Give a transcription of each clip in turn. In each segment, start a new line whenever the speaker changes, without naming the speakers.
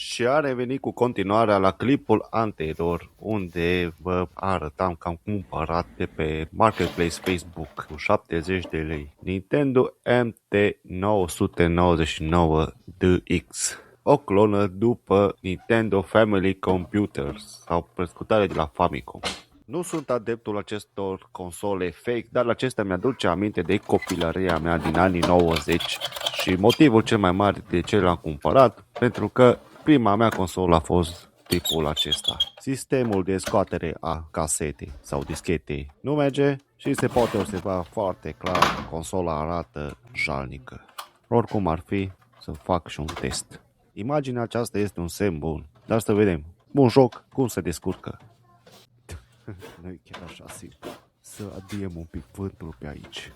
Și a revenit cu continuarea la clipul anterior, unde vă arătam că am cumpărat de pe Marketplace Facebook cu 70 de lei Nintendo MT999DX, o clonă după Nintendo Family Computers sau prescutare de la Famicom. Nu sunt adeptul acestor console fake, dar acestea mi-aduce aminte de copilăria mea din anii 90 și motivul cel mai mare de ce l-am cumpărat, pentru că prima mea consolă a fost tipul acesta. Sistemul de scoatere a casetei sau dischetei nu merge și se poate observa foarte clar că consola arată jalnică. Oricum ar fi, să fac și un test. Imaginea aceasta este un semn bun, dar să vedem. Bun joc, cum se descurcă. Nu e chiar așa simplu. Să adiem un pic vântul pe aici.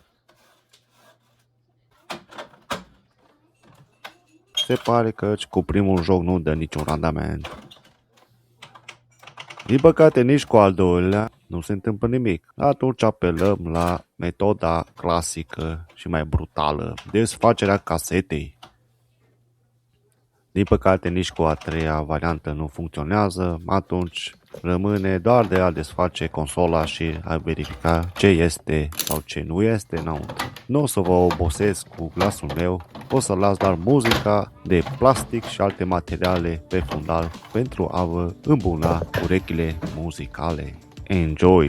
Se pare că cu primul joc nu dă niciun randament. Din păcate nici cu al doilea nu se întâmplă nimic. Atunci apelăm la metoda clasică și mai brutală, desfacerea casetei. Din păcate nici cu a treia variantă nu funcționează, atunci rămâne doar de a desface consola și a verifica ce este sau ce nu este înăuntru. Nu o să vă obosesc cu glasul meu, o să las doar muzica de plastic și alte materiale pe fundal pentru a vă îmbuna urechile muzicale. Enjoy!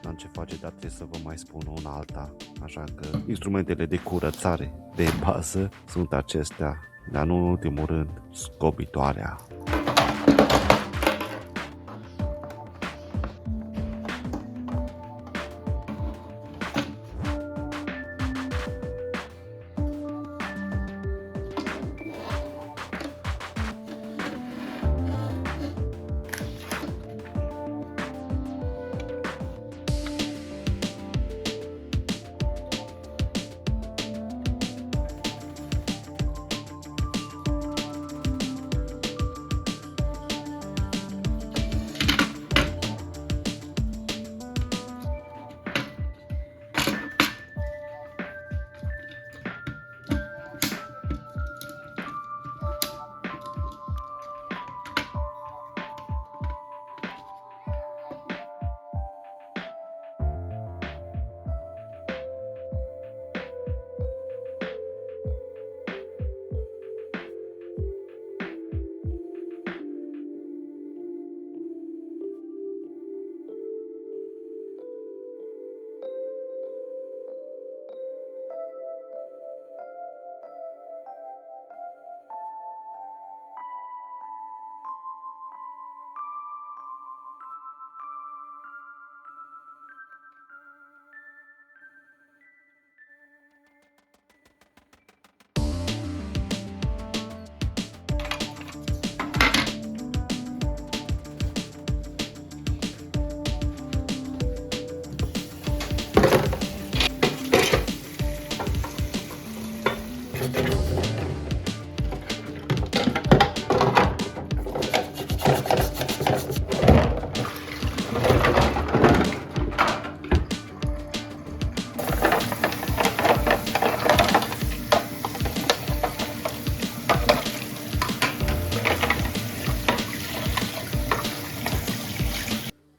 N-am ce face, dar trebuie să vă mai spun una alta, așa că instrumentele de curățare de bază sunt acestea, dar nu în ultimul rând scobitoarea.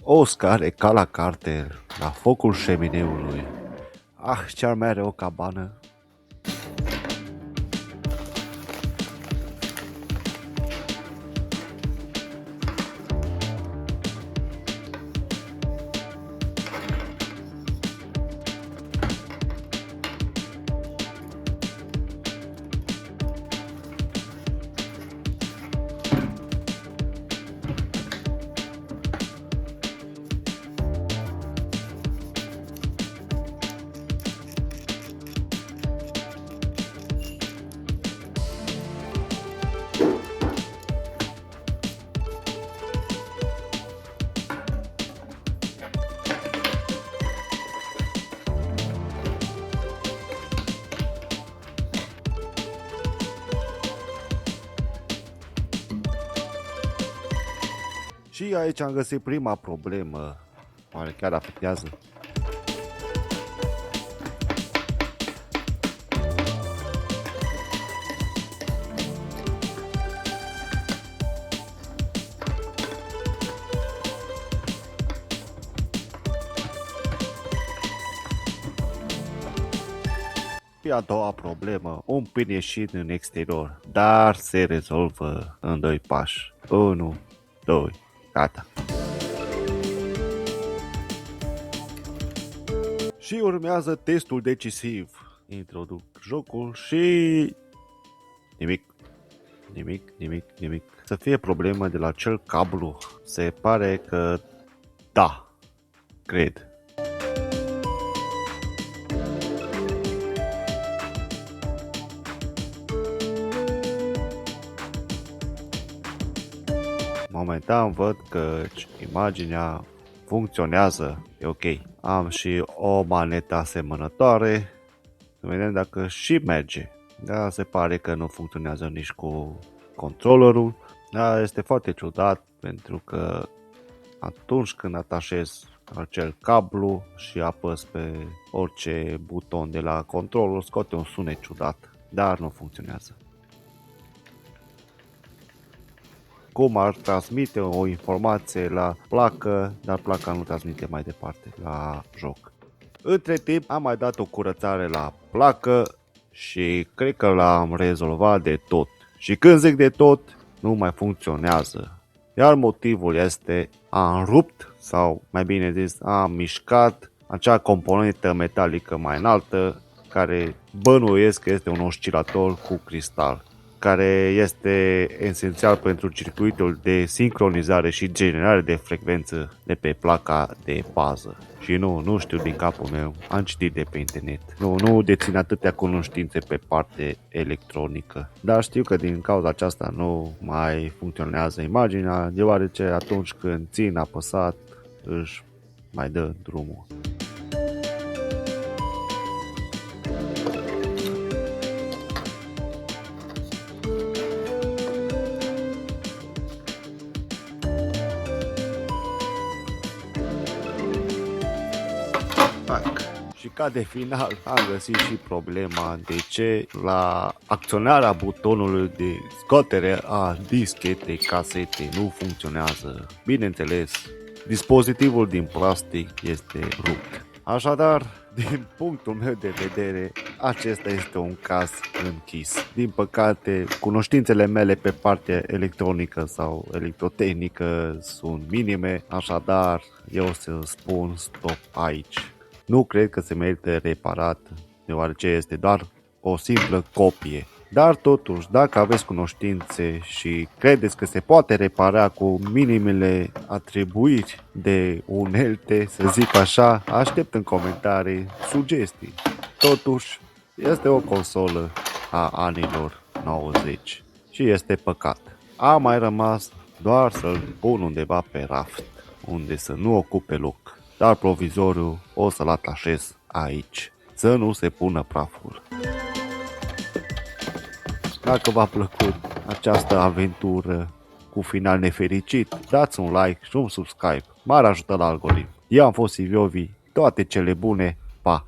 Oscar e ca la Carter, la focul șemineului. Ah, ce-ar mai are o cabană? Și aici am găsit prima problemă. Oare chiar afectează? Și a doua problemă, un pin ieșit în exterior, dar se rezolvă în 2 pași. 1, 2, gata. Și urmează testul decisiv. Introduc jocul și... Nimic. Să fie problemă de la acel cablu. Se pare că da, cred. Momentan văd că imaginea funcționează, e ok. Am și o manetă asemănătoare, să vedem dacă și merge. Dar se pare că nu funcționează nici cu controllerul. Dar este foarte ciudat pentru că atunci când atașez acel cablu și apăs pe orice buton de la controlul, scoate un sunet ciudat, dar nu funcționează. Cum ar transmite o informație la placă, dar placa nu transmite mai departe la joc. Între timp am mai dat o curățare la placă și cred că l-am rezolvat de tot. Și când zic de tot, nu mai funcționează. Iar motivul este, am rupt sau mai bine zis am mișcat acea componentă metalică mai înaltă care bănuiesc că este un oscilator cu cristal, care este esențial pentru circuitul de sincronizare și generare de frecvență de pe placa de bază. Și nu știu din capul meu, am citit de pe internet. Nu dețin atâtea cunoștințe pe parte electronică. Dar știu că din cauza aceasta nu mai funcționează imaginea, deoarece atunci când țin apăsat își mai dă drumul. Și ca de final am găsit și problema de ce la acționarea butonului de scoatere a dischetei casete nu funcționează. Bineînțeles, dispozitivul din plastic este rupt. Așadar, din punctul meu de vedere, acesta este un caz închis. Din păcate, cunoștințele mele pe partea electronică sau electrotehnică sunt minime, așadar eu să spun stop aici. Nu cred că se merită reparat, deoarece este doar o simplă copie. Dar totuși, dacă aveți cunoștințe și credeți că se poate repara cu minimele atribuiri de unelte, să zic așa, aștept în comentarii sugestii. Totuși, este o consolă a anilor 90 și este păcat. A mai rămas doar să-l pun undeva pe raft, unde să nu ocupe loc. Dar provizoriu o să-l atașez aici, să nu se pună praful. Dacă v-a plăcut această aventură cu final nefericit, dați un like și un subscribe, m-ar ajuta la algoritm. Eu am fost Silviovi, toate cele bune, pa!